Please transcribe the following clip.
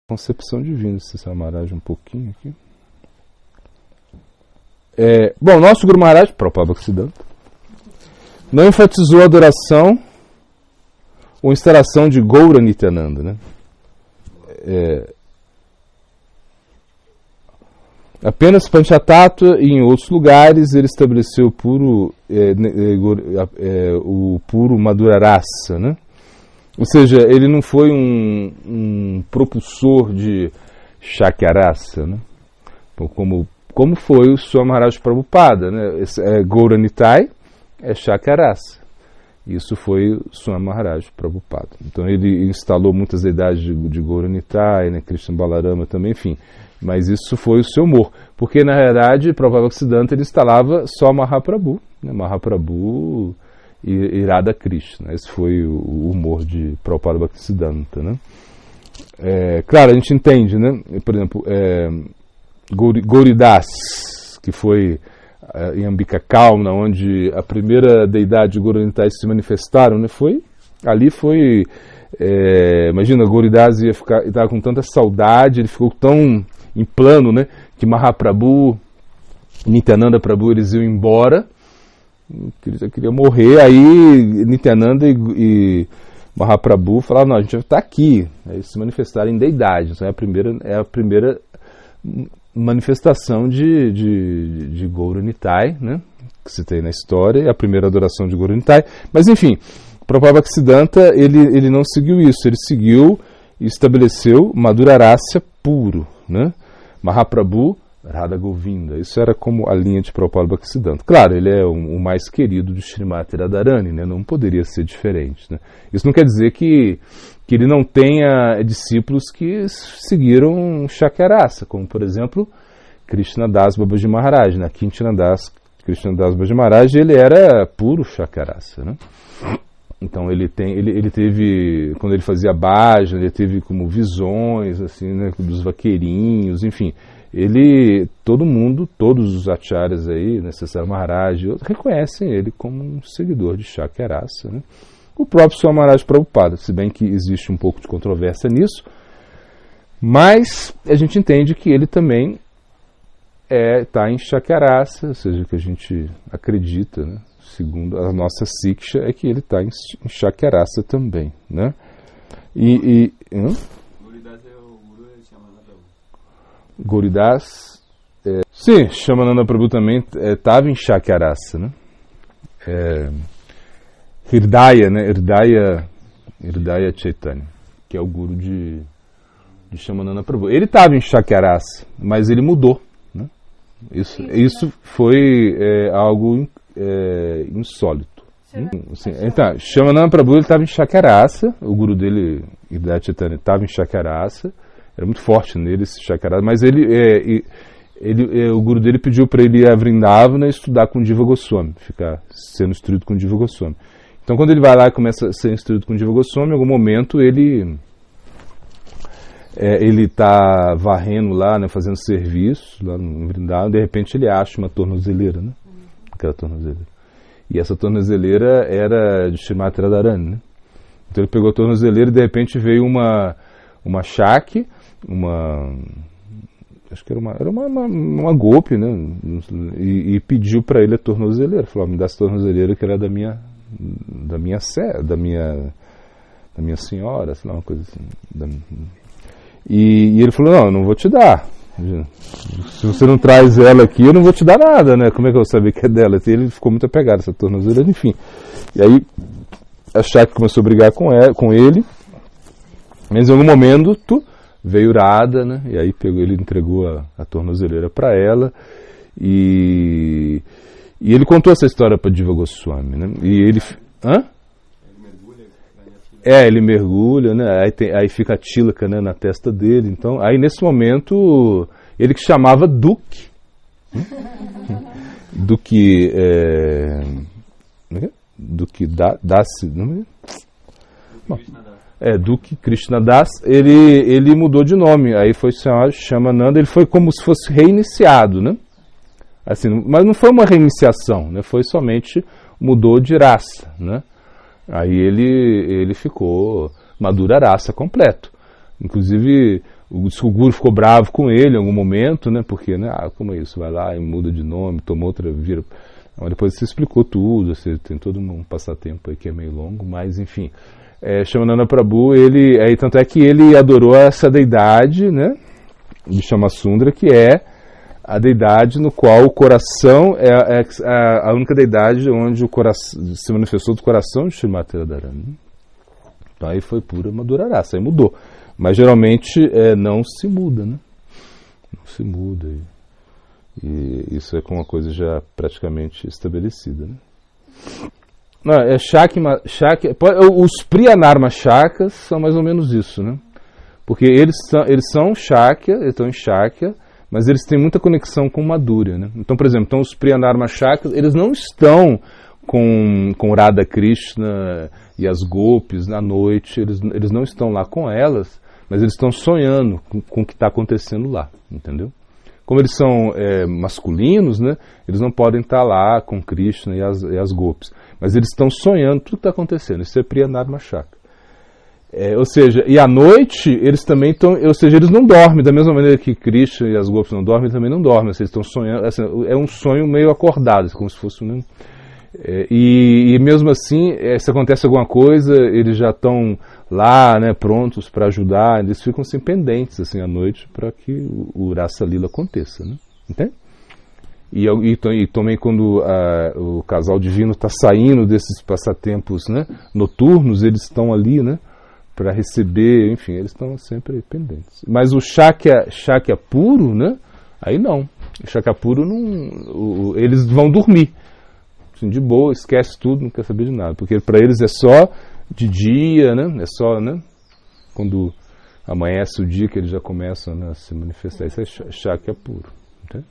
Concepção divina, se Samaraj um pouquinho aqui. Bom, nosso Guru Maharaj, Prabhupada Bhaktisiddhanta, não enfatizou a adoração ou instalação de Gaura Nityananda, né? Apenas Panchatattva e em outros lugares ele estabeleceu o puro Madhura Rasa, né? Ou seja, ele não foi um propulsor de Shakyarasa, né? Como foi o Swami Maharaj Prabhupada, né? Gaura Nitai é Shakyarasa. Isso foi o Swami Maharaj Prabhupada. Então ele instalou muitas deidades de Gaura Nitai, né? Krishna Balarama também, enfim. Mas isso foi o seu humor. Porque, na realidade, Prabhupada Bhaktisiddhanta ele instalava só Mahaprabhu, né? Mahaprabhu e Radha Krishna. Esse foi o humor de Prabhupada Bhaktisiddhanta, né? Claro, a gente entende, né? Por exemplo, Gauridas, que foi em Ambika Kauna, onde a primeira deidade de Gaura Nitai se manifestaram, né? Imagina, Gauridas estava com tanta saudade, ele ficou tão em plano, né? Que Mahaprabhu, Nityananda Prabhu, eles iam embora, ele já queria morrer, aí Nityananda e Mahaprabhu falaram, não, a gente vai estar aqui. Aí se manifestaram em deidade. Então é a primeira manifestação de Gaura Nitai, né, que se tem na história, é a primeira adoração de Gaura Nitai. Mas enfim, Prabhupada Bhaktisiddhanta ele não seguiu isso, ele seguiu e estabeleceu Madhura Rasa puro, né? Mahaprabhu, Radha Govinda. Isso era como a linha de Prabhupada Bhaktisiddhanta. Claro, ele é o mais querido de Srimati Radharani, né? Não poderia ser diferente, né? Isso não quer dizer que ele não tenha discípulos que seguiram Shakyarasa, como, por exemplo, Krishna Das Babaji Maharaj, né? Krishna Das Babaji Maharaj, ele era puro Shakyarasa, né? Então ele teve, quando ele fazia bhajan, ele teve como visões, assim, né, dos vaqueirinhos, enfim. Todos os acharyas aí, né, Cesar Maharaj, reconhecem ele como um seguidor de Shakyarasa, né? O próprio Swami Maharaj Prabhupada, se bem que existe um pouco de controvérsia nisso, mas a gente entende que ele também está em Shakyarasa, ou seja, que a gente acredita, né, segundo a nossa Siksha, é que ele está em Shakyarasa também, né? Gauridas, sim, Shyamananda Prabhu também estava em Shakyarasa, né? Hridaya, né? Hridaya Chaitanya, que é o guru de Shyamananda Prabhu. Ele estava em Shakyarasa, mas ele mudou, né? Isso foi algo insólito. Assim, então, Shyamananda Prabhu estava em Shakyarasa, o guru dele, Hridaya Chaitanya, estava em Shakyarasa. Era muito forte nele esse Shakyarasa, mas o guru dele pediu para ele ir a Vrindavana estudar com Diva Goswami, ficar sendo instruído com Diva Goswami. Então quando ele vai lá e começa a ser instruído com Diva Goswami, em algum momento ele está varrendo lá, né, fazendo serviço lá no Vrindavana, de repente ele acha uma tornozeleira, né? Aquela tornozeleira. E essa tornozeleira era de Srimati Radharani, né? Então ele pegou a tornozeleira e de repente veio uma Shaki, acho que era uma golpe, né? E pediu para ele a tornozeleira. Falou, me dá essa tornozeleira que era da minha senhora, sei lá, uma coisa assim. E ele falou, não, eu não vou te dar. Se você não traz ela aqui, eu não vou te dar nada, né? Como é que eu vou saber que é dela? E ele ficou muito apegado a essa tornozeleira, enfim. E aí a Shaki começou a brigar com ele. Mas em algum momento veio Radha, né? E aí ele entregou a tornozeleira para ela e ele contou essa história para Diva Goswami, né? E ele ele mergulha, né? Aí fica a tilaka, né, na testa dele. Então, aí nesse momento ele que chamava Duque, Duque Das, não é? Duque Krishna Das, ele mudou de nome, aí foi Shyamananda, ele foi como se fosse reiniciado, né? Assim, mas não foi uma reiniciação, né? Foi somente mudou de raça, né? Aí ele ficou Madhura Rasa completo. Inclusive o guru ficou bravo com ele em algum momento, né? Porque, né? Como é isso? Vai lá e muda de nome, toma outra, vira. Mas depois você explicou tudo, você tem todo um passatempo aí que é meio longo, mas enfim. Shyamananda Prabhu, tanto é que ele adorou essa deidade, né? De Shamasundra, que é a deidade no qual o coração é a única deidade onde o coração se manifestou do coração de Srimati Radharani. Então aí foi pura Madhurarasa, aí mudou. Mas geralmente não se muda, né? Não se muda. E isso é uma coisa já praticamente estabelecida, né? Não, os Priyanarma Shakas são mais ou menos isso, né? Porque eles são Shakya, eles estão em Shakya, mas eles têm muita conexão com Madhurya, né? Então, por exemplo, os Priyanarma Shakas, eles não estão com Radha Krishna e as Gopis na noite, eles não estão lá com elas, mas eles estão sonhando com o que está acontecendo lá, entendeu? Como eles são masculinos, né, eles não podem estar lá com Krishna e as Gopis, mas eles estão sonhando tudo que está acontecendo. Isso é Priyanarma Shaka. Ou seja, e à noite eles também estão, ou seja, eles não dormem, da mesma maneira que Krishna e as Gopis não dormem, eles também não dormem, eles estão sonhando, assim, é um sonho meio acordado, como se fosse um... E mesmo assim, se acontece alguma coisa, eles já estão lá, né, prontos para ajudar, eles ficam assim, pendentes assim, à noite para que o Rasa Lila aconteça, né? Entende? E também quando o casal divino está saindo desses passatempos, né, noturnos, eles estão ali, né, para receber, enfim, eles estão sempre pendentes. Mas o Shakya puro, né, aí não. O Shakya puro, não, eles vão dormir. Assim, de boa, esquece tudo, não quer saber de nada. Porque para eles é só de dia, né, é só, né, quando amanhece o dia que eles já começam, né, a se manifestar. Isso é Shakya puro. Entende?